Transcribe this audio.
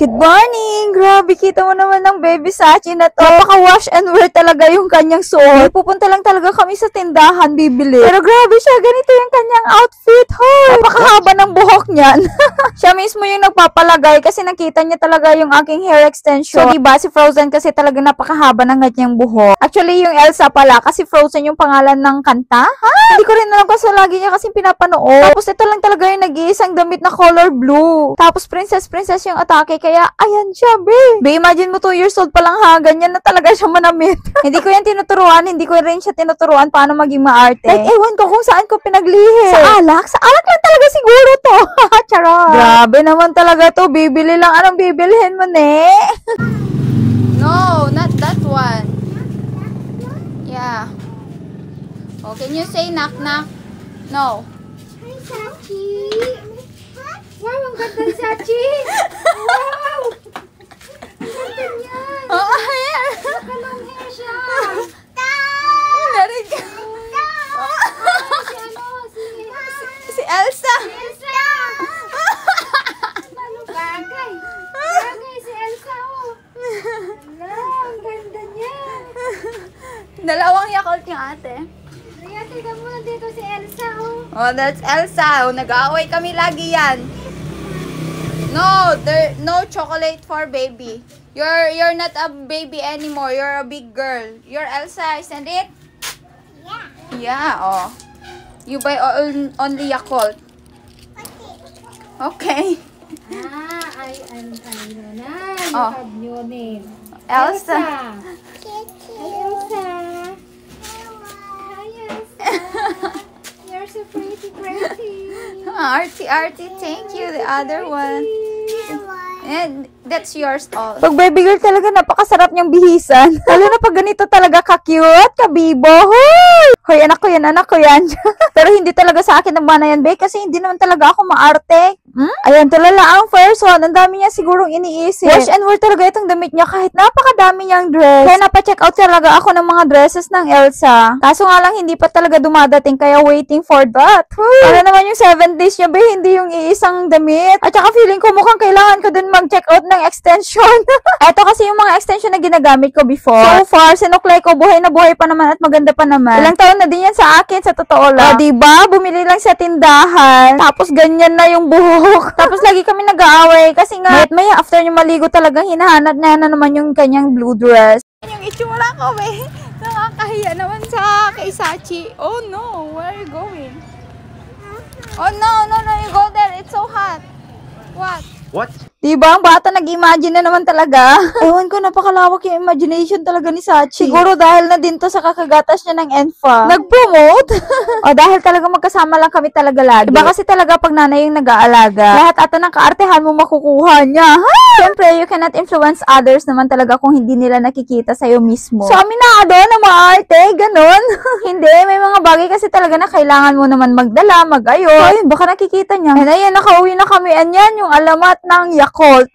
Good morning! Grabe, kita mo naman ng baby Sachi na to. Napaka-wash and wear talaga yung kanyang suot. Pupunta lang talaga kami sa tindahan bibili. Pero grabe siya, ganito yung kanyang outfit. Hoy! Napakahaba ng buhok niyan. Siya mismo yung nagpapalagay kasi nakita niya talaga yung aking hair extension. So, diba, si Frozen kasi talaga napakahaba ng kanyang buhok. Actually, yung Elsa pala, kasi Frozen yung pangalan ng kanta. Ha? Hindi ko rin alam kasi lagi niya kasi pinapanood. Tapos ito lang talaga yung nag-iisang damit na color blue. Tapos princess yung atake. Kaya, ayan siya, be. Imagine mo 2 years old pa lang ha, ganyan na talaga siya manamit. Hindi ko yan tinuturuan, hindi ko rin siya tinuturuan paano maging maarte. Like, ewan ko kung saan ko pinaglihi. Sa alak? Sa alak lang talaga siguro to. Charot. Grabe naman talaga to, bibili lang. Anong bibilihin mo, ne? No, not that one. Yeah. Oh, can you say knock-knock? No. Hi, Sachi. Wow, ang ganda ni Sachi. Wow. Ang ganda niyan. Oh, ayan. Nakalong hair siya. Narig ka. Si ano? Si Elsa. Si Elsa. Ano bagay? Bagay si Elsa, oh. Ala, ang ganda niyan. Dalawang Yakult yung ate. Kaya tignan mo na dito si Elsa, oh. Oh, that's Elsa. Oh, nag-aaway kami lagi yan. No, no chocolate for baby. You're not a baby anymore. You're a big girl. You're Elsa, isn't it? Yeah. Yeah, oh. You buy only Yakult. Okay. Ay, ano na? Oh. You have new name. Elsa. Hi, Elsa. Hi, Elsa. You're so pretty. Arty, thank you. The other one. And that's yours all. Pag baby girl talaga, napakasarap niyang bihisan. Lalo na pag ganito talaga ka-cute, ka-bibo. Hoy, anak ko yan. Pero hindi talaga sa akin ang bana yan, be, kasi hindi naman talaga ako maarte. Ayan, talala ang first one. Ang dami niya sigurong iniisip. Wash and wear talaga itong damit niya kahit napakadami niyang dress. Kaya napacheck out talaga ako ng mga dresses ng Elsa. Kaso nga lang, hindi pa talaga dumadating, kaya waiting for that. Para naman yung 7 days niya, be, hindi yung iisang damit. At saka feeling ko mukhang kailangan ko dun mag-check out ng extension. Ito kasi yung mga extension na ginagamit ko before. So far, sinuklay ko, buhay na buhay pa naman at maganda pa naman. Ilang taon na din yan sa akin, sa totoo lang. O, diba? Bumili lang sa tindahan. Tapos ganyan na yung buhok. Tapos lagi kami nag-aaway kasi nga, maya after nyo maligo talagang hinahanap na naman yung kanyang blue dress. Yung itsura ko, be. Nakakahiya naman sa kay Sachi. Oh no, where are you going? Oh no, you go there. It's so hot. What? Diba? Ang bata nag-imagine na naman talaga. Ewan ko, napakalawak yung imagination talaga ni Sachi. Siguro dahil na din to sa kakagatas niya ng ENFA. Nag-promote? O dahil talaga magkasama lang kami talaga lagi. Diba kasi talaga pag nanay yung nag-aalaga, lahat ata ng kaartehan mo makukuha niya. Siyempre, you cannot influence others naman talaga kung hindi nila nakikita sa'yo mismo. So, aminado na maarte, ganun. Hindi, may mga bagay kasi talaga na kailangan mo naman magdala, mag-ayos. So, ayun, baka nakikita niya. And ayan, nakauwi na kami. Anyan, yung alamat ng Yakult.